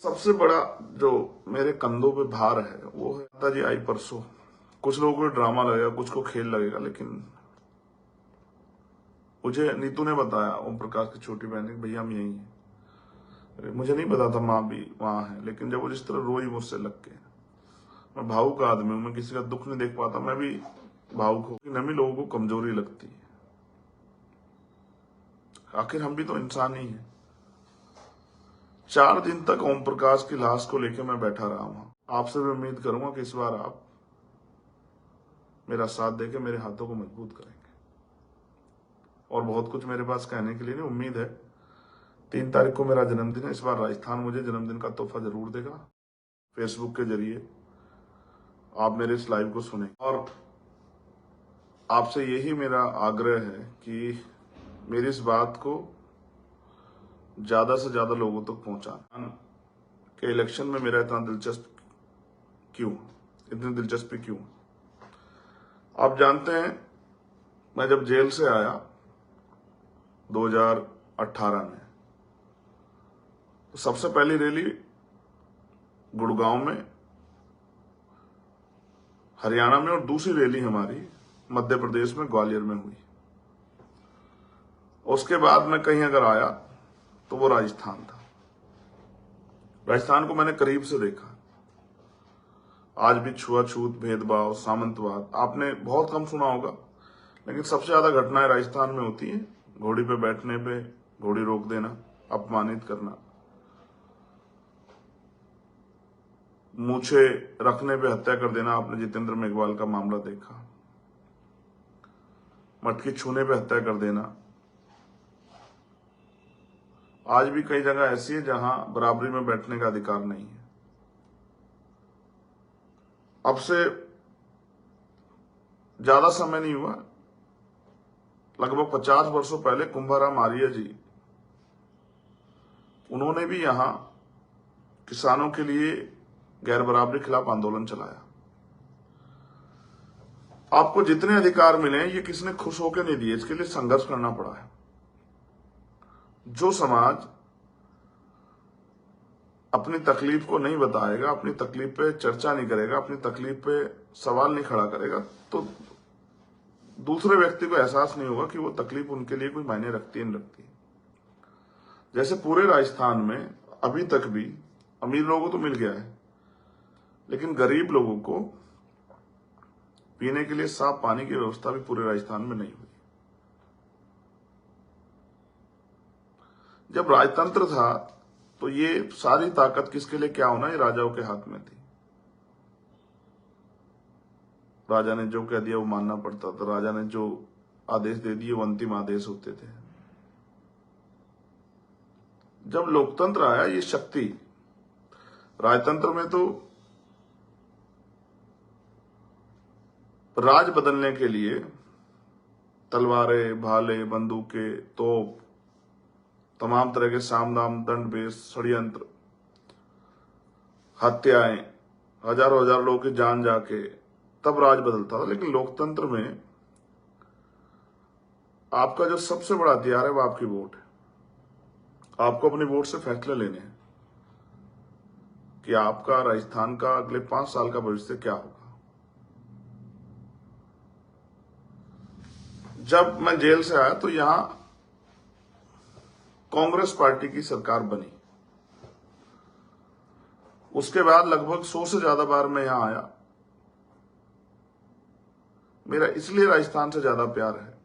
सबसे बड़ा जो मेरे कंधों पे भार है वो है, माता जी आई परसों। कुछ लोगों को ड्रामा लगेगा, कुछ को खेल लगेगा, लेकिन मुझे नीतू ने बताया, ओम प्रकाश की छोटी बहन ने, भैया हम यही हैं। अरे मुझे नहीं पता था माँ भी वहां है, लेकिन जब वो जिस तरह रोई मुझसे लग के, मैं भावुक आदमी हूं, मैं किसी का दुख नहीं देख पाता, मैं भी भावुक हूं। नमी लोगों को कमजोरी लगती है, आखिर हम भी तो इंसान ही हैं। 4 दिन तक ओम प्रकाश की लाश को लेकर मैं बैठा रहा हूं। आपसे भी उम्मीद करूंगा कि इस बार आप मेरा साथ देके मेरे हाथों को मजबूत करेंगे। और बहुत कुछ मेरे पास कहने के लिए नहीं, उम्मीद है 3 तारीख को मेरा जन्मदिन है। इस बार राजस्थान मुझे जन्मदिन का तोहफा जरूर देगा। फेसबुक के जरिए आप मेरे इस लाइव को सुने, और आपसे यही मेरा आग्रह है कि मेरी इस बात को ज्यादा से ज्यादा लोगों तक पहुंचाना कि इलेक्शन में मेरा इतनी दिलचस्पी क्यों। आप जानते हैं, मैं जब जेल से आया 2018 में, तो सबसे पहली रैली गुड़गांव में, हरियाणा में, और दूसरी रैली हमारी मध्य प्रदेश में ग्वालियर में हुई। उसके बाद मैं कहीं अगर आया तो वो राजस्थान था। राजस्थान को मैंने करीब से देखा। आज भी छुआछूत, भेदभाव, सामंतवाद आपने बहुत कम सुना होगा, लेकिन सबसे ज्यादा घटनाएं राजस्थान में होती हैं। घोड़ी पे बैठने पे घोड़ी रोक देना, अपमानित करना, मूछे रखने पे हत्या कर देना। आपने जितेंद्र मेघवाल का मामला देखा, मटकी छूने पे हत्या कर देना। आज भी कई जगह ऐसी है जहां बराबरी में बैठने का अधिकार नहीं है। अब से ज्यादा समय नहीं हुआ, लगभग 50 वर्षों पहले कुंभाराम आर्य जी, उन्होंने भी यहां किसानों के लिए गैर बराबरी खिलाफ आंदोलन चलाया। आपको जितने अधिकार मिले ये किसने खुश होकर नहीं दिए, इसके लिए संघर्ष करना पड़ा है। जो समाज अपनी तकलीफ को नहीं बताएगा, अपनी तकलीफ पे चर्चा नहीं करेगा, अपनी तकलीफ पे सवाल नहीं खड़ा करेगा, तो दूसरे व्यक्ति को एहसास नहीं होगा कि वो तकलीफ उनके लिए कोई मायने रखती है नहीं रखती। जैसे पूरे राजस्थान में अभी तक भी अमीर लोगों को तो मिल गया है, लेकिन गरीब लोगों को पीने के लिए साफ पानी की व्यवस्था भी पूरे राजस्थान में नहीं हुई। जब राजतंत्र था तो ये सारी ताकत किसके लिए क्या होना, ये राजाओं के हाथ में थी। राजा ने जो कह दिया वो मानना पड़ता था, राजा ने जो आदेश दे दिए वो अंतिम आदेश होते थे। जब लोकतंत्र आया, ये शक्ति, राजतंत्र में तो राज बदलने के लिए तलवारें, भाले, बंदूकें, तोप, तमाम तरह के साम दाम दंड भेद, षड्यंत्र, हत्याएं, हजारों हजार लोगों की जान जाके तब राज बदलता था। लेकिन लोकतंत्र में आपका जो सबसे बड़ा हथियार है वो आपकी वोट है। आपको अपनी वोट से फैसले लेने हैं कि आपका राजस्थान का अगले 5 साल का भविष्य क्या होगा। जब मैं जेल से आया तो यहां कांग्रेस पार्टी की सरकार बनी। उसके बाद लगभग 100 से ज्यादा बार मैं यहां आया। मेरा इसलिए राजस्थान से ज्यादा प्यार है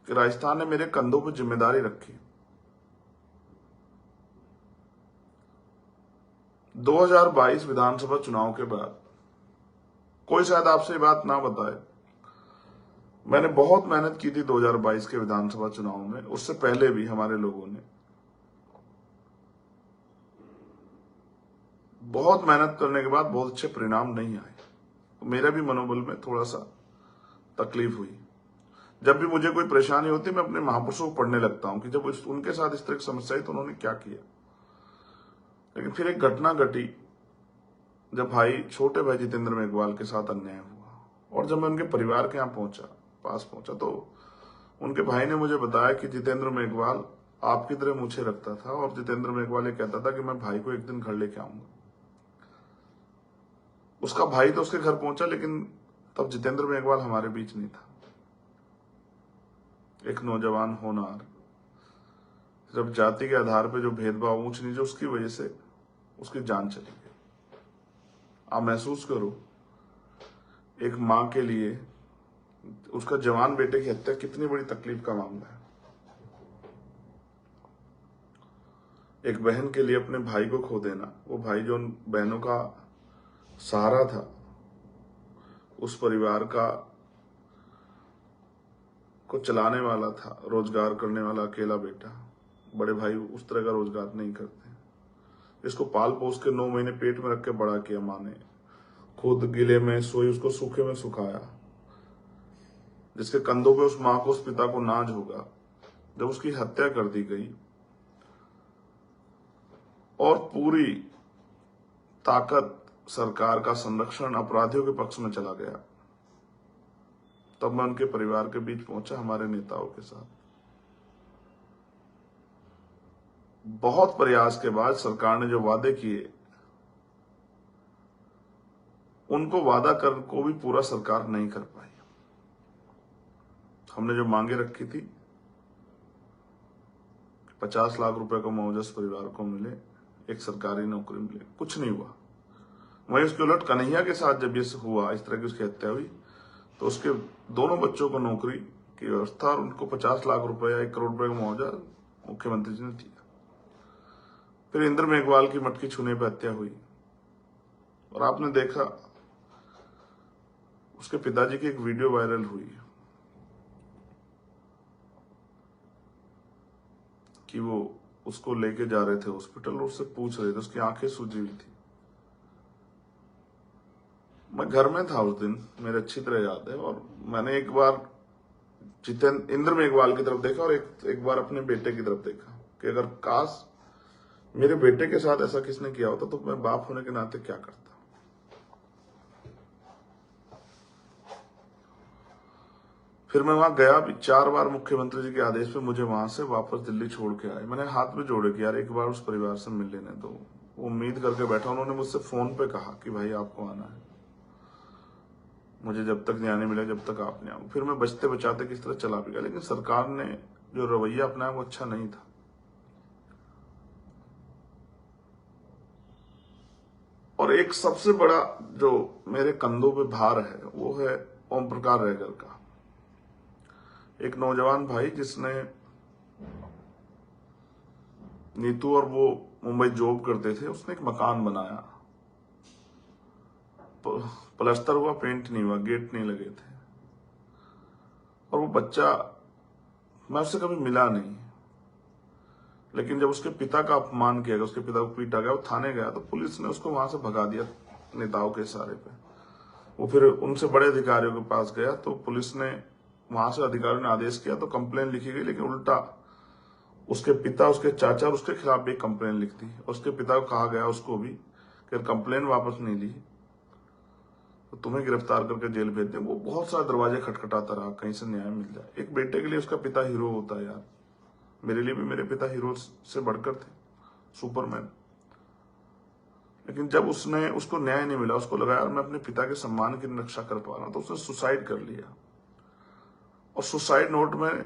कि राजस्थान ने मेरे कंधों पर जिम्मेदारी रखी। 2022 विधानसभा चुनाव के बाद कोई शायद आपसे ये बात ना बताए, मैंने बहुत मेहनत की थी 2022 के विधानसभा चुनाव में। उससे पहले भी हमारे लोगों ने बहुत मेहनत करने के बाद बहुत अच्छे परिणाम नहीं आए, तो मेरा भी मनोबल में थोड़ा सा तकलीफ हुई। जब भी मुझे कोई परेशानी होती मैं अपने महापुरुषों को पढ़ने लगता हूं कि जब उनके साथ इस तरह की समस्या आई तो उन्होंने क्या किया। लेकिन फिर एक घटना घटी जब छोटे भाई जितेंद्र मेघवाल के साथ अन्याय हुआ, और जब मैं उनके परिवार के यहाँ पास पहुंचा, तो उनके भाई ने मुझे बताया कि जितेंद्र मेघवाल आपकी तरह मुझे रखता था और जितेंद्र मेघवाल ये कहता था कि मैं भाई को एक दिन घर लेके आऊंगा। उसका भाई तो उसके घर पहुंचा, लेकिन तब जितेंद्र मेघवाल हमारे बीच नहीं था। एक नौजवान होनहार, जब जाति के आधार पर जो भेदभाव ऊंच नीचे, उसकी वजह से उसकी जान चली गई। आप महसूस करो, एक मां के लिए उसका जवान बेटे की हत्या कितनी बड़ी तकलीफ का मामला है। एक बहन के लिए अपने भाई को खो देना, वो भाई जो उन बहनों का सहारा था, उस परिवार का को चलाने वाला था, रोजगार करने वाला अकेला बेटा। बड़े भाई उस तरह का रोजगार नहीं करते। इसको पाल पोस के 9 महीने पेट में रख के बड़ा किया माँ ने, खुद गीले में सोई, उसको सूखे में सुखाया, जिसके कंधों पे उस माँ को, उस पिता को नाज होगा। जब उसकी हत्या कर दी गई और पूरी ताकत सरकार का संरक्षण अपराधियों के पक्ष में चला गया, तब मैं उनके परिवार के बीच पहुंचा हमारे नेताओं के साथ। बहुत प्रयास के बाद सरकार ने जो वादे किए, उनको वादा कर को भी पूरा सरकार नहीं कर पाई। हमने जो मांगे रखी थी, 50 लाख रुपए का मुआवजा परिवार को मिले, एक सरकारी नौकरी मिले, कुछ नहीं हुआ। वहीं उसके उलट कन्हैया के साथ जब ये हुआ, इस तरह की उसकी हत्या हुई, तो उसके दोनों बच्चों को नौकरी की व्यवस्था और उनको 50 लाख रुपए या 1 करोड़ रुपए का मुआवजा मुख्यमंत्री जी ने दिया। फिर इंद्र मेघवाल की मटकी छूने पर हत्या हुई और आपने देखा उसके पिताजी की एक वीडियो वायरल हुई कि वो उसको लेके जा रहे थे हॉस्पिटल और उससे पूछ रहे थे, उसकी आंखें सूजी हुई थी। मैं घर में था उस दिन, मेरे अच्छी तरह याद है, और मैंने एक बार इंद्र मेघवाल की तरफ देखा और एक बार अपने बेटे की तरफ देखा कि अगर काश मेरे बेटे के साथ ऐसा किसने किया होता तो मैं बाप होने के नाते क्या करता। फिर मैं वहां गया भी 4 बार, मुख्यमंत्री जी के आदेश पे मुझे वहां से वापस दिल्ली छोड़ के आए। मैंने हाथ में जोड़े कि यार एक बार उस परिवार से मिल लेने दो। वो उम्मीद करके बैठा, उन्होंने मुझसे फोन पे कहा कि भाई आपको आना है, मुझे जब तक न्याय नहीं मिला जब तक आप नहीं आओ। फिर मैं बचते बचाते किस तरह चला भी गया, लेकिन सरकार ने जो रवैया अपनाया वो अच्छा नहीं था। और एक सबसे बड़ा जो मेरे कंधों पे भार है वो है ओम प्रकाश रेगर का। एक नौजवान भाई जिसने, नीतू और वो मुंबई जॉब करते थे, उसने एक मकान बनाया, प्लास्टर हुआ, पेंट नहीं हुआ, गेट नहीं लगे थे, और वो बच्चा, मैं उससे कभी मिला नहीं, लेकिन जब उसके पिता का अपमान किया गया, उसके पिता को पीटा गया, वो थाने गया तो पुलिस ने उसको वहां से भगा दिया नेताओं के इशारे पे। वो फिर उनसे बड़े अधिकारियों के पास गया तो पुलिस ने, वहां से अधिकारियों ने आदेश किया तो कंप्लेन लिखी गई, लेकिन उल्टा उसके पिता, उसके चाचा और उसके खिलाफ भी कंप्लेन लिख दी। उसके पिता को कहा गया उसको भी कि कंप्लेन वापस नहीं ली तो तुम्हें गिरफ्तार करके जेल भेज दे। वो बहुत सारे दरवाजे खटखटाता रहा कहीं से न्याय मिल जाए। एक बेटे के लिए उसका पिता हीरो होता है यार, मेरे लिए भी मेरे पिता हीरो से बढ़कर थे, सुपरमैन। लेकिन जब उसको न्याय नहीं मिला, उसको लगा यार मैं अपने पिता के सम्मान की रक्षा कर पा रहा हूं, तो उसने सुसाइड कर लिया। और सुसाइड नोट में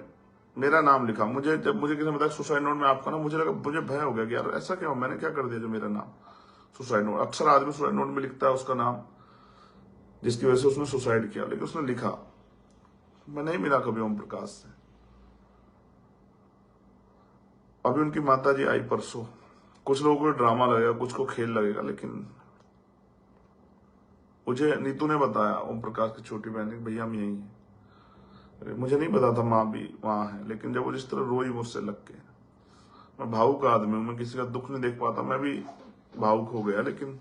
मेरा नाम लिखा। जब मुझे किसी ने बताया सुसाइड नोट में आपका नाम, मुझे भय हो गया कि यार ऐसा क्या हो, मैंने क्या कर दिया जो मेरा नाम सुसाइड नोट। अक्सर आदमी सुसाइड नोट में लिखता है उसका नाम जिसकी वजह से उसने सुसाइड किया, लेकिन उसने लिखा। मैं नहीं मिला कभी ओम प्रकाश से। अभी उनकी माता जी आई परसों। कुछ लोगों को ड्रामा लगेगा, कुछ को खेल लगेगा, लेकिन मुझे नीतू ने बताया, ओम प्रकाश की छोटी बहन, भैया हम यही है। मुझे नहीं पता था माँ भी वहां है, लेकिन जब वो जिस तरह रोई मुझसे लग के, मैं भावुक आदमी हूं, मैं किसी का दुख नहीं देख पाता, मैं भी भावुक हो गया, लेकिन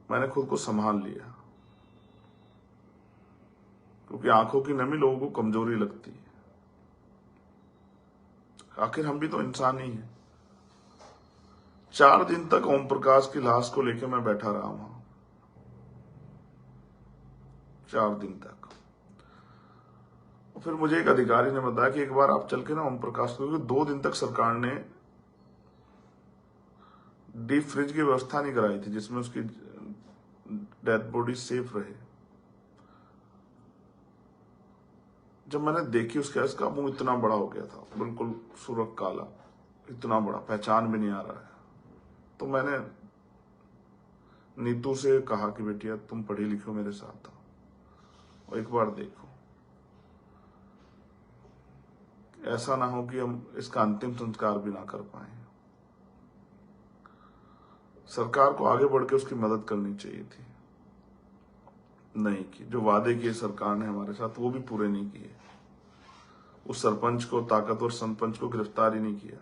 मैंने खुद को संभाल लिया, क्योंकि आंखों की नमी लोगों को कमजोरी लगती है। आखिर हम भी तो इंसान ही हैं। 4 दिन तक ओम प्रकाश की लाश को लेकर मैं बैठा रहा वहां, 4 दिन तक। फिर मुझे एक अधिकारी ने बताया कि एक बार आप चल के ना ओम प्रकाश को, क्योंकि 2 दिन तक सरकार ने डीप फ्रिज की व्यवस्था नहीं कराई थी जिसमें उसकी डेथ बॉडी सेफ रहे। जब मैंने देखी उसका मुंह इतना बड़ा हो गया था, बिल्कुल सुर्ख काला, इतना बड़ा, पहचान भी नहीं आ रहा है। तो मैंने नीतू से कहा कि बेटिया तुम पढ़ी लिखो मेरे साथ और एक बार देखो, ऐसा ना हो कि हम इसका अंतिम संस्कार भी ना कर पाए। सरकार को आगे बढ़ के उसकी मदद करनी चाहिए थी, नहीं की। जो वादे किए सरकार ने हमारे साथ वो भी पूरे नहीं किए। उस सरपंच को, ताकतवर सरपंच को गिरफ्तार ही नहीं किया,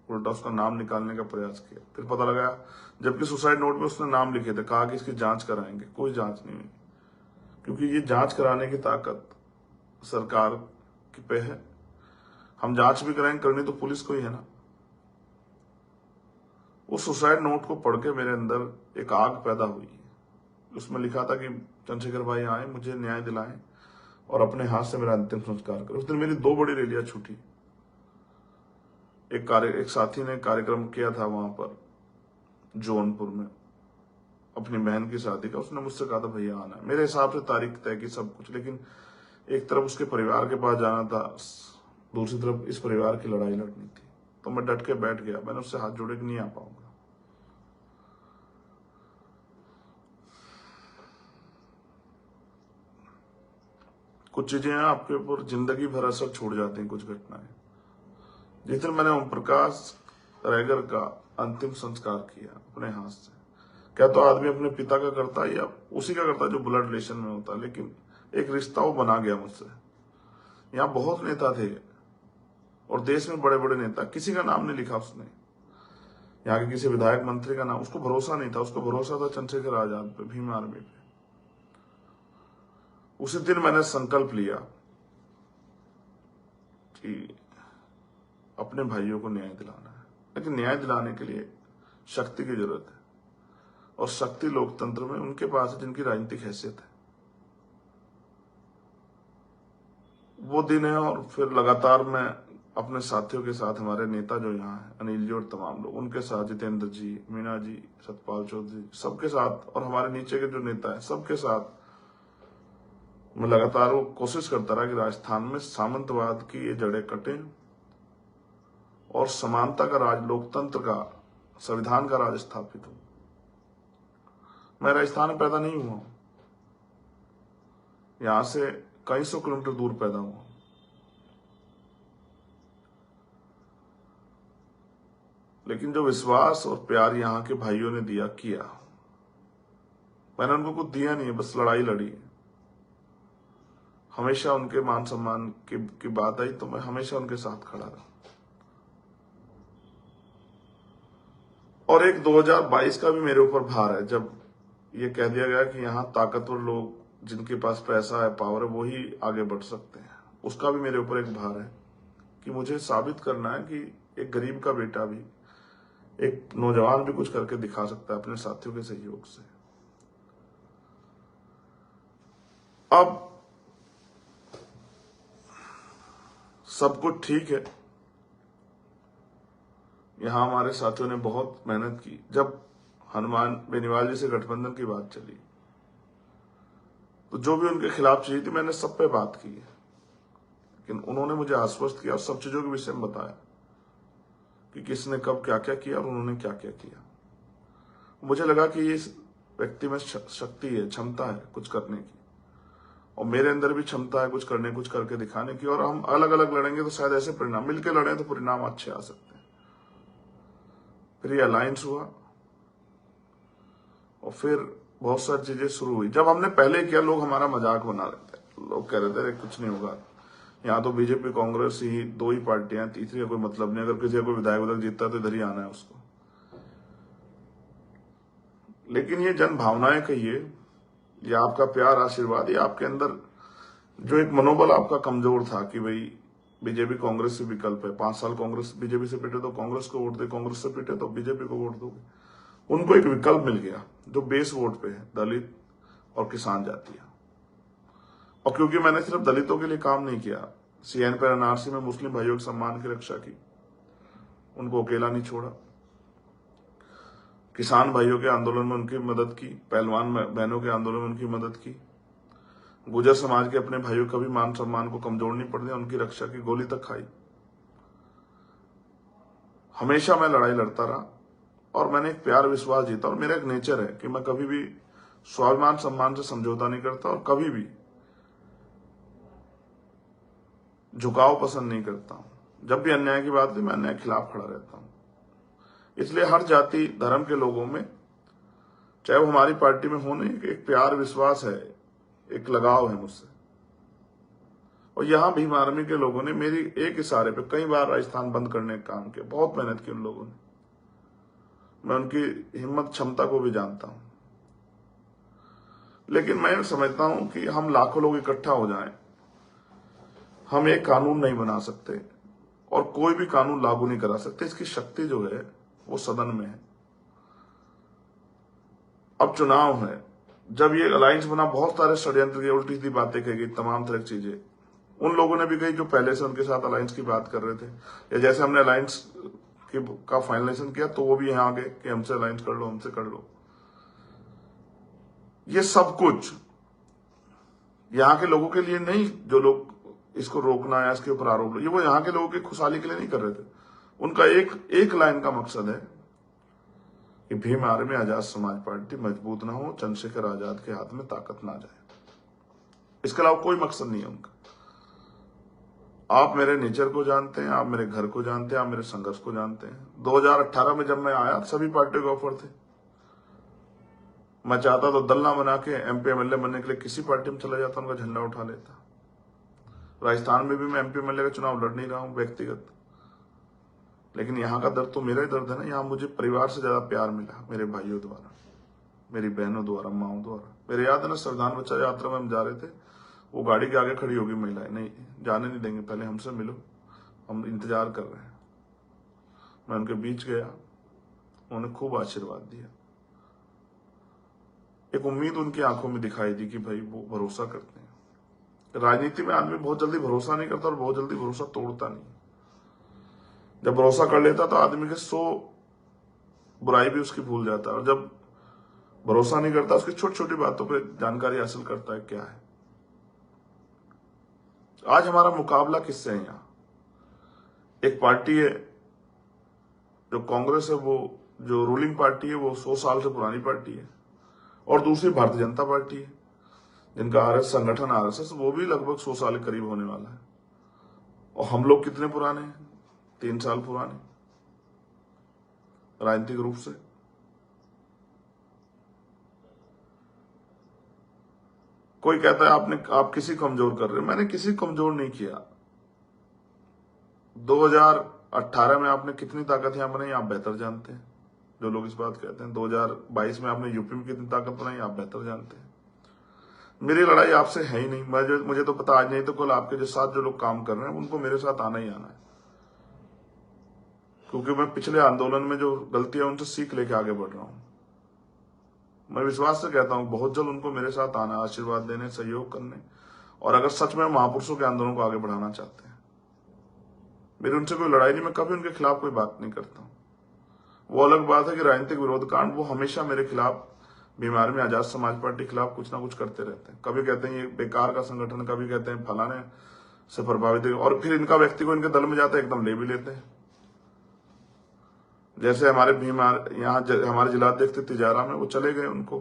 उल्टा उसका नाम निकालने का प्रयास किया। फिर पता लगा जबकि सुसाइड नोट में उसने नाम लिखे थे, कहा कि इसकी जांच कराएंगे, कोई जांच नहीं हुई, क्योंकि ये जांच कराने की ताकत सरकार की पे है। हम जांच भी कराएंगे, करनी तो पुलिस को ही है ना। उस सुसाइड नोट को पढ़ के मेरे अंदर एक आग पैदा हुई। उसमें लिखा था कि चंद्रशेखर भाई आए, मुझे न्याय दिलाएं और अपने हाथ से मेरा अंतिम संस्कार करें। उस दिन मेरी 2 बड़ी रैलियां छूटी। एक साथी ने कार्यक्रम किया था वहां पर जौनपुर में, अपनी बहन की शादी का। उसने मुझसे कहा था भैया आना है। मेरे हिसाब से तारीख तय की सब कुछ, लेकिन एक तरफ उसके परिवार के पास जाना था, दूसरी तरफ इस परिवार की लड़ाई लड़नी थी। तो मैं डट के बैठ गया। मैंने उससे हाथ जोड़े कि नहीं आ पाऊंगा। कुछ चीजें आपके ऊपर जिंदगी भर असर छोड़ जाती हैं, कुछ घटनाएं। जिस दिन मैंने ओम प्रकाश रैगर का अंतिम संस्कार किया अपने हाथ से, क्या तो आदमी अपने पिता का करता या उसी का करता जो ब्लड रिलेशन में होता, लेकिन एक रिश्ता वो बना गया मुझसे। यहाँ बहुत नेता थे और देश में बड़े बड़े नेता, किसी का नाम नहीं लिखा उसने। यहाँ के किसी विधायक मंत्री का नाम, उसको भरोसा नहीं था। उसको भरोसा था चंद्रशेखर आजाद पे, भीम आर्मी पे। उसी दिन मैंने संकल्प लिया कि अपने भाइयों को न्याय दिलाना है, लेकिन न्याय दिलाने के लिए शक्ति की जरूरत है, और शक्ति लोकतंत्र में उनके पास है जिनकी राजनीतिक हैसियत है। वो दिन है। और फिर लगातार मैं अपने साथियों के साथ, हमारे नेता जो यहाँ है, अनिल जी और तमाम लोग, उनके साथ, जितेंद्र जी, मीना जी, सतपाल चौधरी, सबके साथ, और हमारे नीचे के जो नेता है सबके साथ मैं लगातार वो कोशिश करता रहा कि राजस्थान में सामंतवाद की ये जड़ें कटें और समानता का राज, लोकतंत्र का, संविधान का राज स्थापित हो। मैं राजस्थान में पैदा नहीं हुआ, यहां से कई 100 किलोमीटर दूर पैदा हुआ। लेकिन जो विश्वास और प्यार यहाँ के भाइयों ने दिया किया, मैंने उनको कुछ दिया नहीं है, बस लड़ाई लड़ी। हमेशा उनके मान सम्मान की बात आई तो मैं हमेशा उनके साथ खड़ा रहा। और एक 2022 का भी मेरे ऊपर भार है, जब ये कह दिया गया कि यहाँ ताकतवर लोग, जिनके पास पैसा है, पावर है, वो ही आगे बढ़ सकते हैं। उसका भी मेरे ऊपर एक भार है कि मुझे साबित करना है कि एक गरीब का बेटा भी, एक नौजवान भी कुछ करके दिखा सकता है अपने साथियों के सहयोग से। अब सब कुछ ठीक है। यहां हमारे साथियों ने बहुत मेहनत की। जब हनुमान बेनीवाल जी से गठबंधन की बात चली तो जो भी उनके खिलाफ चीज थी मैंने सब पे बात की है, लेकिन उन्होंने मुझे आश्वस्त किया और सब चीजों के विषय में बताया कि किसने कब क्या क्या किया और उन्होंने क्या क्या किया। मुझे लगा कि ये व्यक्ति में शक्ति है, क्षमता है कुछ करने की, और मेरे अंदर भी क्षमता है कुछ करने, कुछ करके दिखाने की। और हम अलग अलग लड़ेंगे तो शायद ऐसे परिणाम, मिलकर लड़े तो परिणाम अच्छे आ सकते हैं। फिर ये अलायंस हुआ और फिर बहुत सारी चीजें शुरू हुई। जब हमने पहले किया, लोग हमारा मजाक बना रहे थे, लोग कह रहे थे कुछ नहीं होगा, यहाँ तो बीजेपी कांग्रेस ही 2 ही पार्टियां, तीसरी का कोई मतलब नहीं, अगर किसी का कोई विधायक जीतता तो इधर ही आना है उसको। लेकिन ये जन भावनाएं कहिए या आपका प्यार, आशीर्वाद, या आपके अंदर जो एक मनोबल आपका कमजोर था कि भाई बीजेपी कांग्रेस से विकल्प है, 5 साल कांग्रेस बीजेपी से पिटे तो कांग्रेस को वोट दे, कांग्रेस से पिटे तो बीजेपी को वोट दोगे, उनको एक विकल्प मिल गया जो बेस वोट पे है, दलित और किसान जातियां। और क्योंकि मैंने सिर्फ दलितों के लिए काम नहीं किया, सीएन पर एनआरसी में मुस्लिम भाइयों के सम्मान की रक्षा की, उनको अकेला नहीं छोड़ा, किसान भाइयों के आंदोलन में उनकी मदद की, पहलवान बहनों के आंदोलन में उनकी मदद की, गुर्जर समाज के अपने भाइयों का भी मान सम्मान को कमजोर नहीं पड़ने, उनकी रक्षा की, गोली तक खाई। हमेशा मैं लड़ाई लड़ता रहा और मैंने एक प्यार विश्वास जीता। और मेरा एक नेचर है कि मैं कभी भी स्वाभिमान सम्मान से समझौता नहीं करता और कभी भी झुकाव पसंद नहीं करता हूं। जब भी अन्याय की बात है मैं अन्याय के खिलाफ खड़ा रहता हूं। इसलिए हर जाति धर्म के लोगों में, चाहे वो हमारी पार्टी में हो नहीं, एक प्यार विश्वास है, एक लगाव है मुझसे। और यहां भीम आर्मी के लोगों ने मेरी एक इशारे पे कई बार राजस्थान बंद करने का काम किया, बहुत मेहनत की उन लोगों ने। मैं उनकी हिम्मत क्षमता को भी जानता हूं, लेकिन मैं समझता हूं कि हम लाखों लोग इकट्ठा हो जाएं, हम एक कानून नहीं बना सकते और कोई भी कानून लागू नहीं करा सकते। इसकी शक्ति जो है वो सदन में है। अब चुनाव है, जब ये अलायंस बना, बहुत सारे षड्यंत्र की, उल्टी सीधी बातें कही गई, तमाम तरह की चीजें उन लोगों ने भी कही जो पहले से उनके साथ अलायंस की बात कर रहे थे, या जैसे हमने अलायंस का फाइनलाइजेशन किया तो वो भी यहां आ गए कि हमसे अलायंस कर लो, हमसे कर लो। ये सब कुछ यहां के लोगों के लिए नहीं, जो लोग इसको रोकना या इसके ऊपर आरोप, ये वो यहां के लोगों की खुशहाली के लिए नहीं कर रहे थे। उनका एक लाइन का मकसद है कि भीम आर्मी आजाद समाज पार्टी मजबूत ना हो, चंद्रशेखर आजाद के हाथ में ताकत ना जाए। इसके अलावा कोई मकसद नहीं है उनका। आप मेरे नेचर को जानते हैं, आप मेरे घर को जानते हैं, आप मेरे संघर्ष को जानते हैं। 2018 में जब मैं आया, सभी पार्टियों के ऑफर थे। मैं चाहता तो दल ना बना के एमपी एमएलए बनने के लिए किसी पार्टी में चला जाता, उनका झंडा उठा लेता। राजस्थान में भी मैं एमपी एमएलए का चुनाव लड़ नहीं रहा हूं व्यक्तिगत, लेकिन यहाँ का दर्द तो मेरा ही दर्द है ना। यहाँ मुझे परिवार से ज्यादा प्यार मिला, मेरे भाइयों द्वारा, मेरी बहनों द्वारा, माओ द्वारा। मेरे याद है ना, संविधान बचा यात्रा में हम जा रहे थे, वो गाड़ी के आगे खड़ी होगी महिलाएं, नहीं जाने नहीं देंगे, पहले हमसे मिलो, हम इंतजार कर रहे हैं। मैं उनके बीच गया, उन्होंने खूब आशीर्वाद दिया। एक उम्मीद उनकी आंखों में दिखाई दी कि भाई वो भरोसा करते हैं। राजनीति में आदमी बहुत जल्दी भरोसा नहीं करता और बहुत जल्दी भरोसा तोड़ता नहीं। जब भरोसा कर लेता तो आदमी के 100 बुराई भी उसकी भूल जाता है, और जब भरोसा नहीं करता उसकी छोटी छोटी बातों पे जानकारी हासिल करता है क्या है। आज हमारा मुकाबला किससे है? यहां एक पार्टी है जो कांग्रेस है, वो जो रूलिंग पार्टी है, वो 100 साल से पुरानी पार्टी है, और दूसरी भारतीय जनता पार्टी है जिनका संगठन आरएसएस, वो भी लगभग 100 साल के करीब होने वाला है। और हम लोग कितने पुराने हैं? 3 साल पुराने राजनीतिक रूप से। कोई कहता है आप किसी कमजोर कर रहे हो। मैंने किसी कमजोर नहीं किया। 2018 में आपने कितनी ताकत यहां बनाई आप बेहतर जानते हैं। जो लोग इस बात कहते हैं 2022 में आपने यूपी में कितनी ताकत बनाई आप बेहतर जानते हैं। मेरी लड़ाई आपसे है ही नहीं। मुझे तो पता, आज नहीं तो कल आपके जो साथ जो लोग काम कर रहे हैं उनको मेरे साथ आना ही आना है, क्योंकि मैं पिछले आंदोलन में जो गलतियां उनसे सीख लेके आगे बढ़ रहा हूं। मैं विश्वास से कहता हूं बहुत जल्द उनको मेरे साथ आना, आशीर्वाद देने, सहयोग करने, और अगर सच में महापुरुषों के आंदोलन को आगे बढ़ाना चाहते हैं। मेरी उनसे कोई लड़ाई नहीं, मैं कभी उनके खिलाफ कोई बात नहीं करता हूं। वो अलग बात है कि राजनीतिक विरोध कांड वो हमेशा मेरे खिलाफ, भीम आर्मी आजाद समाज पार्टी के खिलाफ कुछ ना कुछ करते रहते हैं। कभी कहते हैं ये बेकार का संगठन, कभी कहते हैं फलाने से प्रभावित है, और फिर इनका व्यक्ति को इनके दल में जाता है एकदम ले भी लेते हैं। जैसे हमारे यहाँ हमारे जिलाध्यक्ष थे तिजारा में, वो चले गए, उनको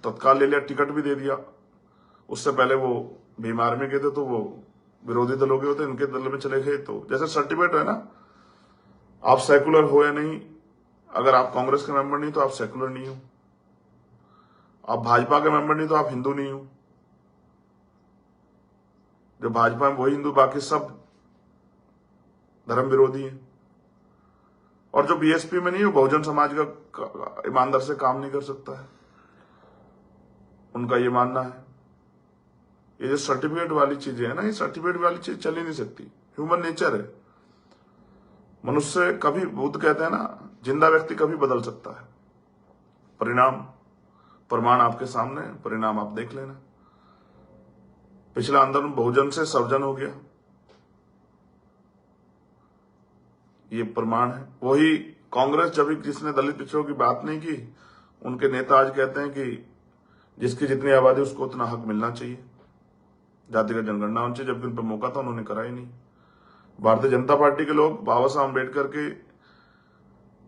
तत्काल ले लिया, टिकट भी दे दिया। उससे पहले वो भीम आर्मी के थे तो वो विरोधी दलों के होते, इनके दल में चले गए। तो जैसे सर्टिफिकेट है ना, आप सेकुलर हो या नहीं, अगर आप कांग्रेस के मेंबर नहीं तो आप सेकुलर नहीं हो, आप भाजपा के मेंबर नहीं तो आप हिंदू नहीं हो। जो भाजपा में वही हिंदू, बाकी सब धर्म विरोधी है। और जो बीएसपी में नहीं है, बहुजन समाज का ईमानदार से काम नहीं कर सकता है, उनका ये मानना है। ये जो सर्टिफिकेट वाली चीजें है ना, ये सर्टिफिकेट वाली चीज चल ही नहीं सकती। ह्यूमन नेचर है, मनुष्य कभी, बुद्ध कहते हैं ना, जिंदा व्यक्ति कभी बदल सकता है। प्रमाण आपके सामने है, परिणाम आप देख लेना। पिछला आंदोलन बहुजन से सर्वजन हो गया, ये प्रमाण है। वही कांग्रेस जब जिसने दलित पिछड़ों की बात नहीं की, उनके नेता आज कहते हैं कि जिसकी जितनी आबादी उसको उतना हक मिलना चाहिए, जातिगत जनगणना होनी चाहिए, जबकि उन पर मौका था, उन्होंने करा ही नहीं। भारतीय जनता पार्टी के लोग बाबा साहब अम्बेडकर के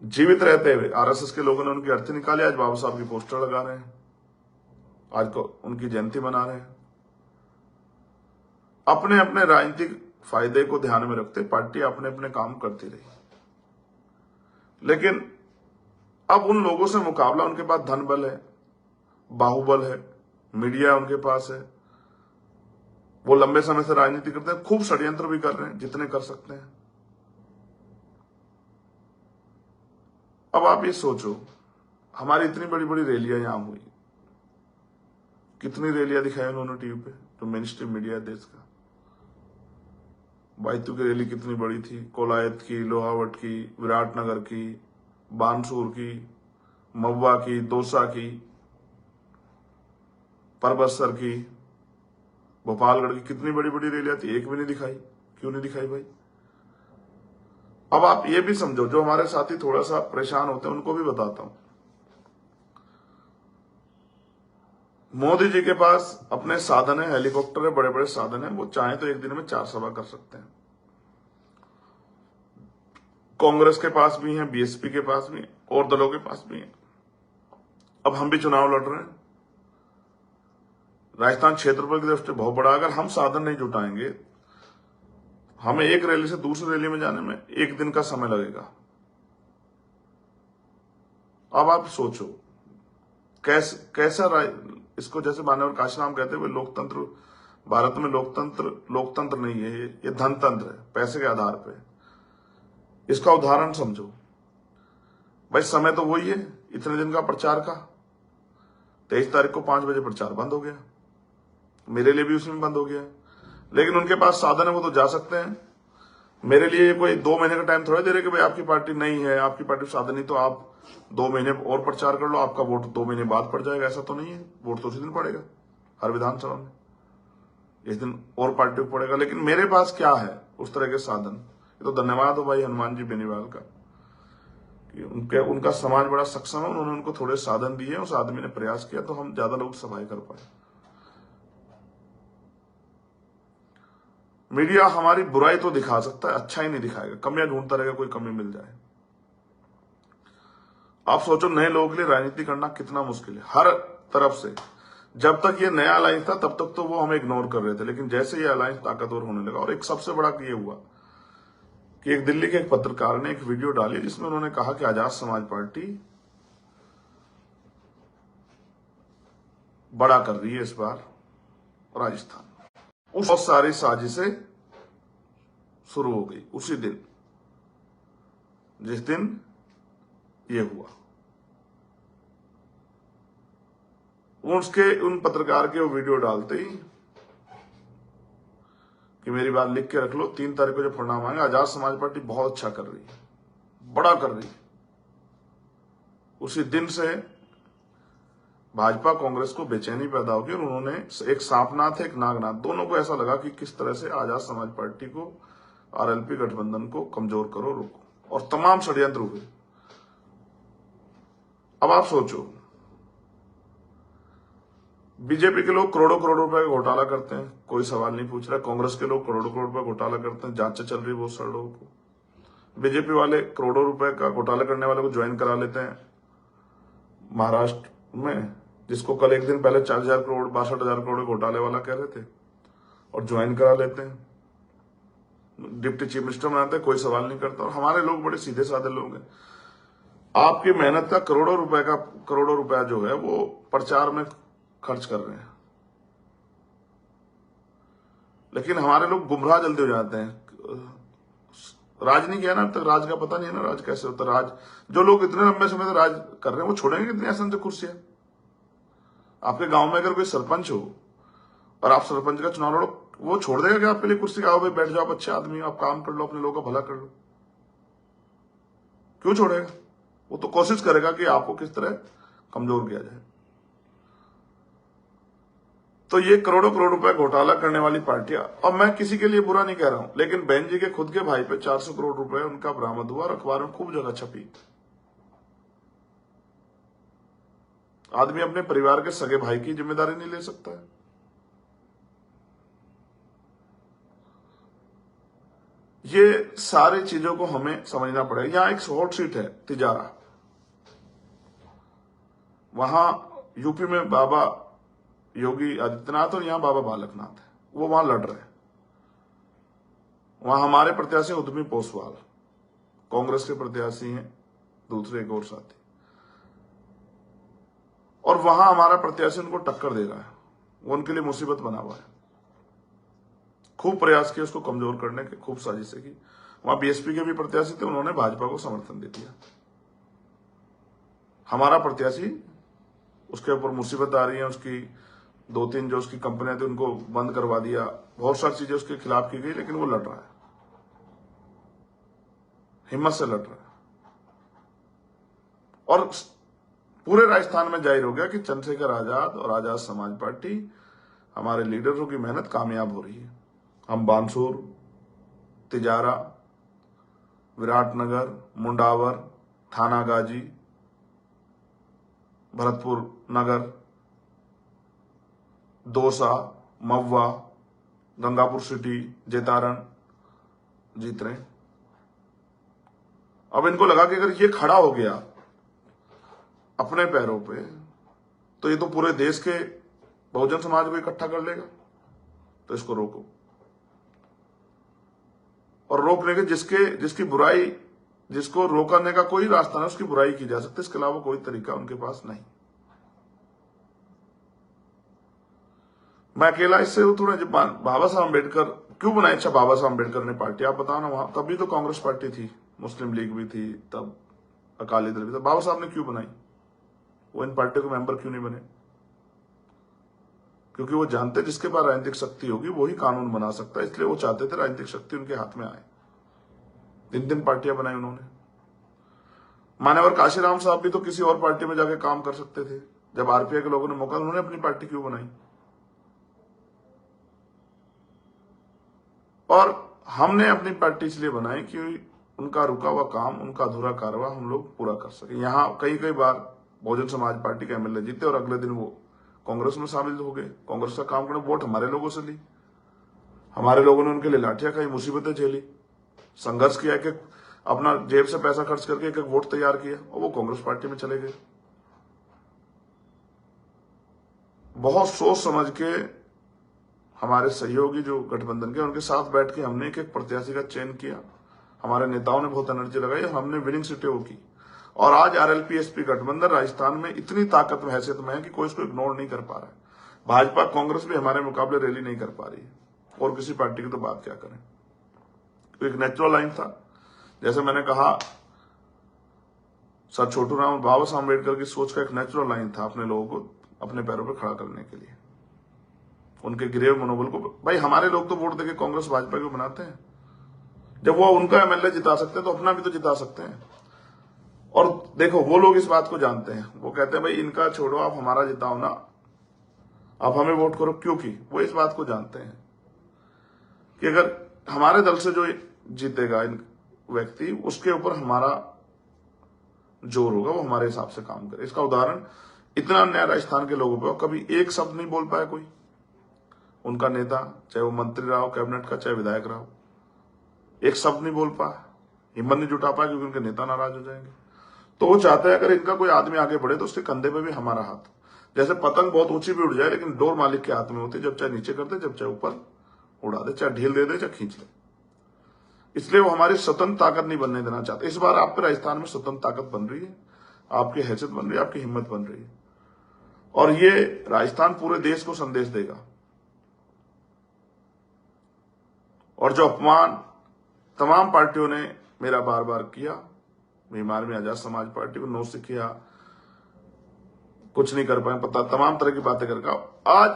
जीवित रहते हुए आरएसएस के लोगों ने उनकी अर्थी निकाली, आज बाबा साहब की पोस्टर लगा रहे हैं, आज को उनकी जयंती मना रहे हैं। अपने अपने राजनीतिक फायदे को ध्यान में रखते पार्टी अपने अपने काम करती रही, लेकिन अब उन लोगों से मुकाबला, उनके पास धन बल है, बाहुबल है, मीडिया उनके पास है, वो लंबे समय से राजनीति करते हैं, खूब षड्यंत्र भी कर रहे हैं जितने कर सकते हैं। अब आप ये सोचो, हमारी इतनी बड़ी बड़ी रैलियां यहां हुई, कितनी रैलियां दिखाई उन्होंने टीवी पे, जो मेन स्ट्रीम मीडिया है देश का। बाइतू की रैली कितनी बड़ी थी, कोलायत की, लोहावट की, विराटनगर की, बानसूर की, महुआ की, दौसा की, परबतसर की, भोपालगढ़ की, कितनी बड़ी बड़ी रैलियां थी, एक भी नहीं दिखाई। क्यों नहीं दिखाई भाई? अब आप ये भी समझो, जो हमारे साथी थोड़ा सा परेशान होते हैं उनको भी बताता हूं, मोदी जी के पास अपने साधन है, हेलीकॉप्टर है, बड़े बड़े साधन है, वो चाहे तो एक दिन में 4 सभा कर सकते हैं। कांग्रेस के पास भी है, बीएसपी के पास भी है, और दलों के पास भी है। अब हम भी चुनाव लड़ रहे हैं, राजस्थान क्षेत्रफल की दृष्टि बहुत बड़ा, अगर हम साधन नहीं जुटाएंगे, हमें एक रैली से दूसरी रैली में जाने में 1 दिन का समय लगेगा। अब आप सोचो कैसा इसको, जैसे मानव काशीराम कहते हुए, लोकतंत्र भारत में लोकतंत्र नहीं है, ये धनतंत्र है, पैसे के आधार पे। इसका उदाहरण समझो भाई, समय तो वही है, इतने दिन का प्रचार का, 23 तारीख को 5 बजे प्रचार बंद हो गया, मेरे लिए भी उसमें बंद हो गया, लेकिन उनके पास साधन है, वो तो जा सकते हैं। मेरे लिए कोई 2 महीने का टाइम थोड़ा दे रहे कि भाई आपकी पार्टी नहीं है, आपकी पार्टी साधन नहीं, तो आप 2 महीने और प्रचार कर लो, आपका वोट 2 महीने बाद पड़ जाएगा। ऐसा तो नहीं है, वोट तो उसी दिन पड़ेगा हर विधानसभा में, इस दिन और पार्टी को पड़ेगा। लेकिन मेरे पास क्या है उस तरह के साधन? ये तो धन्यवाद हो भाई हनुमान जी बेनीवाल का, कि उनका समाज बड़ा सक्षम है, उन्होंने उनको थोड़े साधन दिए, उस आदमी ने प्रयास किया, तो हम ज्यादा लोग सभाएं कर पाए। मीडिया हमारी बुराई तो दिखा सकता है, अच्छा ही नहीं दिखाएगा, कमियां ढूंढता रहेगा, कोई कमी मिल जाए। आप सोचो, नए लोगों के लिए राजनीति करना कितना मुश्किल है, हर तरफ से। जब तक ये नया अलायंस था तब तक तो वो हमें इग्नोर कर रहे थे, लेकिन जैसे ये अलायंस ताकतवर होने लगा, और एक सबसे बड़ा ये हुआ कि एक दिल्ली के एक पत्रकार ने एक वीडियो डाली जिसमें उन्होंने कहा कि आजाद समाज पार्टी बड़ा कर रही है इस बार राजस्थान। बहुत सारी साजिशें शुरू हो गई उसी दिन, जिस दिन ये हुआ। उन पत्रकार के वो वीडियो डालते ही कि मेरी बात लिख के रख लो, 3 तारीख को जो परिणाम आएंगे, आजाद समाज पार्टी बहुत अच्छा कर रही है, बड़ा कर रही है। उसी दिन से भाजपा कांग्रेस को बेचैनी पैदा होगी, और उन्होंने एक सांपनाथ एक नागनाथ, दोनों को ऐसा लगा कि किस तरह से आजाद समाज पार्टी को, आरएलपी गठबंधन को कमजोर करो, रोको, और तमाम षड्यंत्र हुए। अब आप सोचो, बीजेपी के लोग करोड़ों करोड़ रुपए का घोटाला करते हैं, कोई सवाल नहीं पूछ रहा। कांग्रेस के लोग करोड़ों करोड़ रुपए घोटाला करते हैं, जांचें चल रही बहुत सारे लोगों को। बीजेपी वाले करोड़ों रुपए का घोटाला करने वाले को ज्वाइन करा लेते हैं महाराष्ट्र में, जिसको कल एक दिन पहले 40,000 करोड़ 62,000 करोड़ घोटाले वाला कह रहे थे, और ज्वाइन करा लेते हैं, डिप्टी चीफ मिनिस्टर बनाते हैं, कोई सवाल नहीं करता। और हमारे लोग बड़े सीधे साधे लोग हैं, आपकी मेहनत का करोड़ों रुपया जो है वो प्रचार में खर्च कर रहे हैं। लेकिन हमारे लोग गुमराह जल्दी हो जाते हैं, राज नहीं किया ना अब तक, राज का पता नहीं है ना, राज कैसे होता है। राज जो लोग इतने लंबे समय से राज कर रहे हैं, वो छोड़ेंगे कितनी आसान से कुर्सियां? आपके गांव में अगर कोई सरपंच हो और आप सरपंच का चुनाव लड़ो, वो छोड़ देगा कि आपके लिए कुर्सी? आओ भाई बैठ जाओ, आप अच्छे आदमी हो, आप काम कर लो, अपने लोगों का भला कर लो। क्यों छोड़ेगा? वो तो कोशिश करेगा कि आपको किस तरह कमजोर किया जाए। तो ये करोड़ों करोड़ रुपए घोटाला करने वाली पार्टियां, और मैं किसी के लिए बुरा नहीं कह रहा हूं, लेकिन बहन जी के खुद के भाई पे 400 करोड़ रुपए उनका बरामद हुआ और अखबार में खूब जगह छपी। आदमी अपने परिवार के सगे भाई की जिम्मेदारी नहीं ले सकता है। ये सारी चीजों को हमें समझना पड़ेगा। यहां एक हॉट सीट है तिजारा, वहां यूपी में बाबा योगी आदित्यनाथ और यहां बाबा बालकनाथ है, वो वहां लड़ रहे हैं। वहां हमारे प्रत्याशी उद्यमी पोसवाल कांग्रेस के प्रत्याशी हैं, दूसरे एक और साथी, और वहां हमारा प्रत्याशी उनको टक्कर दे रहा है। वो उनके लिए मुसीबत बना हुआ है। खूब प्रयास किए उसको कमजोर करने के, खूब साजिशें की। वहां बीएसपी के भी प्रत्याशी थे, उन्होंने भाजपा को समर्थन दे दिया। हमारा प्रत्याशी, उसके ऊपर मुसीबत आ रही है, उसकी 2-3 जो उसकी कंपनियां थी उनको बंद करवा दिया, बहुत सारी चीजें उसके खिलाफ की गई, लेकिन वो लड़ रहा है, हिम्मत से लड़ रहा है। और पूरे राजस्थान में जाहिर हो गया कि चंद्रशेखर आजाद और आजाद समाज पार्टी, हमारे लीडरों की मेहनत कामयाब हो रही है। हम बानसूर, तिजारा, विराटनगर, मुंडावर, थानागाजी, भरतपुर नगर, दौसा, महुआ, गंगापुर सिटी, जैतारण जीत रहे हैं। अब इनको लगा कि अगर ये खड़ा हो गया अपने पैरों पे, तो ये तो पूरे देश के बहुजन समाज को इकट्ठा कर लेगा। तो इसको रोको, और रोक लेंगे जिसकी बुराई, जिसको रोकने का कोई रास्ता नहीं, उसकी बुराई की जा सकती है। इसके अलावा कोई तरीका उनके पास नहीं। मैं अकेला इससे थोड़ा, जब बाबा साहब अम्बेडकर क्यों बनाए, अच्छा बाबा साहब अम्बेडकर ने पार्टी, आप बताओ ना, वहां तभी तो कांग्रेस पार्टी थी, मुस्लिम लीग भी थी, तब अकाली दल भी था। बाबा साहब ने क्यों बनाई? वो इन पार्टियों के मेंबर क्यों नहीं बने? क्योंकि वो जानते जिसके पास राजनीतिक शक्ति होगी वही कानून बना सकता है, इसलिए वो चाहते थे राजनीतिक शक्ति उनके हाथ में आए। 3 पार्टियां बनाई उन्होंने। मान्यवर काशीराम साहब भी तो किसी और पार्टी में जाके काम कर सकते थे, जब आरपीआई के लोगों ने मौका, उन्होंने अपनी पार्टी क्यों बनाई? और हमने अपनी पार्टी इसलिए बनाई कि उनका रुका हुआ काम, उनका अधूरा कारवा हम लोग पूरा कर सके। यहां कई बार बहुजन समाज पार्टी के एमएलए जीते और अगले दिन वो कांग्रेस में शामिल हो गए। कांग्रेस का काम करने, वोट हमारे लोगों से ली, हमारे लोगों ने उनके लिए लाठियां खाई, मुसीबतें झेली, संघर्ष किया, कि अपना जेब से पैसा खर्च करके एक वोट तैयार किया, और वो कांग्रेस पार्टी में चले गए। बहुत सोच समझ के हमारे सहयोगी जो गठबंधन के, उनके साथ बैठ के हमने एक प्रत्याशी का चयन किया। हमारे नेताओं ने बहुत एनर्जी लगाई और हमने विनिंग सीटें वो की। और आज आरएलपी एसपी गठबंधन राजस्थान में इतनी ताकत में, हैसियत में है कि कोई इसको इग्नोर नहीं कर पा रहा है। भाजपा कांग्रेस भी हमारे मुकाबले रैली नहीं कर पा रही है, और किसी पार्टी की तो बात क्या करें। तो एक नेचुरल लाइन था, जैसे मैंने कहा, सर छोटू राम, बाबा साहब अम्बेडकर की सोच का एक नेचुरल लाइन था अपने लोगों को अपने पैरों पर खड़ा करने के लिए, उनके गिरे हुए मनोबल को। भाई हमारे लोग तो वोट देके कांग्रेस भाजपा को बनाते हैं, जब वो उनका एमएलए जिता सकते हैं तो अपना भी तो जिता सकते हैं। और देखो वो लोग इस बात को जानते हैं, वो कहते हैं भाई इनका छोड़ो, आप हमारा जिताओ ना, आप हमें वोट करो, क्योंकि वो इस बात को जानते हैं कि अगर हमारे दल से जो जीतेगा इन व्यक्ति, उसके ऊपर हमारा जोर होगा, वो हमारे हिसाब से काम करे। इसका उदाहरण, इतना अन्याय राजस्थान के लोगों पर, कभी एक शब्द नहीं बोल पाया कोई उनका नेता, चाहे वो मंत्री रहा हो कैबिनेट का, चाहे विधायक रहा हो, एक शब्द नहीं बोल पाया, हिम्मत नहीं जुटा पाया, क्योंकि उनके नेता नाराज हो जाएंगे। तो वो चाहते हैं अगर इनका कोई आदमी आगे बढ़े तो उसके कंधे पे भी हमारा हाथ। जैसे पतंग बहुत ऊंची भी उड़ जाए, लेकिन डोर मालिक के हाथ में होती है, जब चाहे नीचे कर दे, जब चाहे ऊपर उड़ा दे, चाहे ढील दे दे, चाहे खींच ले। इसलिए वो हमारी स्वतंत्र ताकत नहीं बनने देना चाहते। इस बार आप पे राजस्थान में स्वतंत्र ताकत बन रही है, आपकी हैसियत बन रही है, आपकी हिम्मत बन रही है, और ये राजस्थान पूरे देश को संदेश देगा। और जो अपमान तमाम पार्टियों ने मेरा बार बार किया, बीमार में आजाद समाज पार्टी को नोस किया, कुछ नहीं कर पाए, पता तमाम तरह की बातें करके, आज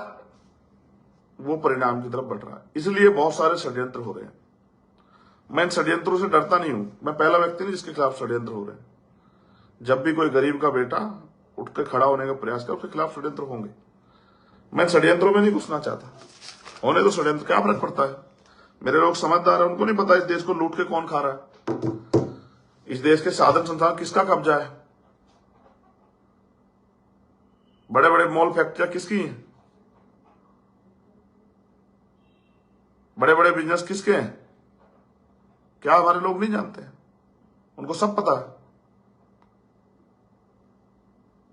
वो परिणाम की तरफ बढ़ रहा है। इसलिए बहुत सारे षड्यंत्र हो रहे हैं। मैं इन षड्यंत्रों से डरता नहीं हूं, मैं पहला व्यक्ति नहीं जिसके खिलाफ षड्यंत्र हो रहे हैं। जब भी कोई गरीब का बेटा उठ के खड़ा होने का प्रयास करे, उसके खिलाफ षड्यंत्र होंगे, मैं षड्यंत्रों में नहीं घुसना चाहता, होने तो षड्यंत्र, क्या फर्क पड़ता है। मेरे लोग समझदार है, उनको नहीं पता इस देश को लूट के कौन खा रहा है, इस देश के साधन संसाधन किसका कब्जा है, बड़े बड़े मॉल फैक्ट्रियां किसकी हैं, बड़े बड़े बिजनेस किसके हैं, क्या हमारे लोग नहीं जानते हैं, उनको सब पता है।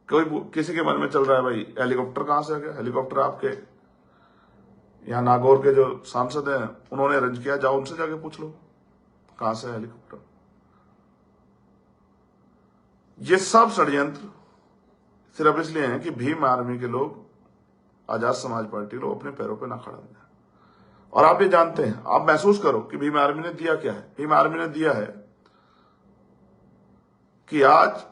कोई किसी के मन में चल रहा है भाई हेलीकॉप्टर कहां से आ गया, हेलीकॉप्टर आपके यहाँ नागौर के जो सांसद हैं उन्होंने अरेंज किया, जाओ उनसे जाके पूछ लो कहां से हेलीकॉप्टर। ये सब षड्यंत्र सिर्फ इसलिए हैं कि भीम आर्मी के लोग, आजाद समाज पार्टी लोग अपने पैरों पे ना खड़ा हो जाए। और आप ये जानते हैं, आप महसूस करो कि भीम आर्मी ने दिया क्या है। भीम आर्मी ने दिया है कि आज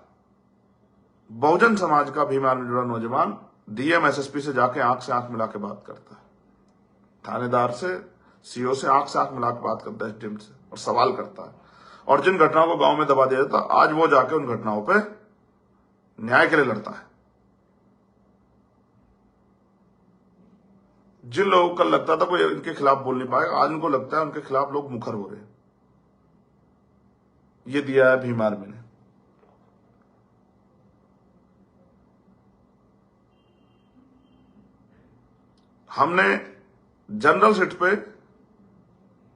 बहुजन समाज का भीम आर्मी जुड़ा नौजवान डीएम एसएसपी से जाके आंख से आंख मिला के बात करता है, थानेदार से, सीओ से आंख से आंख मिला के बात करता है, एसडीएम से, और सवाल करता है। और जिन घटनाओं को गांव में दबा दिया जाता, आज वो जाके उन घटनाओं पे न्याय के लिए लड़ता है। जिन लोगों को कल लगता था कोई इनके खिलाफ बोल नहीं पाएगा, आज उनको लगता है उनके खिलाफ लोग मुखर हो रहे हैं। ये दिया है भीम आर्मी ने। हमने जनरल सीट पे,